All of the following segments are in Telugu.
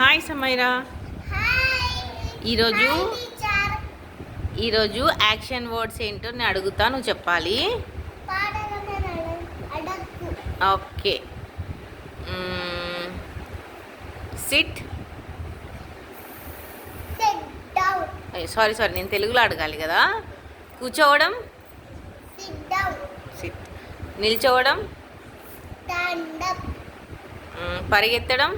హాయ్ సమైరా. ఈరోజు ఈరోజు యాక్షన్ వర్డ్స్ ఏంటో నేను అడుగుతా, నువ్వు చెప్పాలి. ఓకే. సిట్. సారీ నేను తెలుగులో అడగాలి కదా. కూర్చోవడం. సిట్. నిల్చోవడం. పరిగెత్తడం.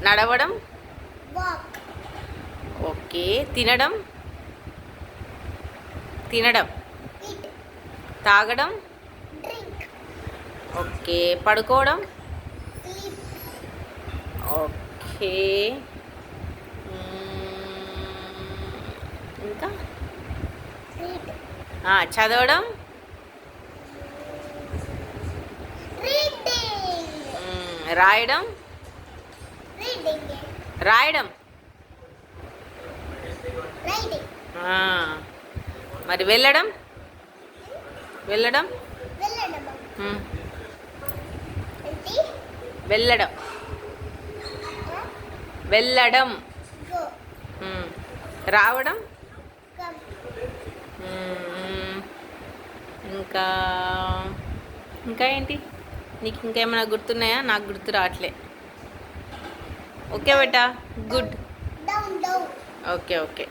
నడవడం. ఓకే. తినడం. తాగడం. ఓకే. పడుకోవడం. ఓకే. ఇంకా చదవడం. రాయడం. మరి వెళ్ళడం. రావడం. ఇంకా ఇంకా ఏంటి? నీకు ఇంకేమైనా గుర్తున్నాయా? నాకు గుర్తు రావట్లే. ఓకే బేటా, గుడ్. ఓకే.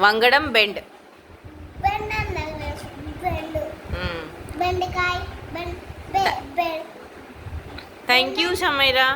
వంగడం. బెండ్. Thank you Samaira.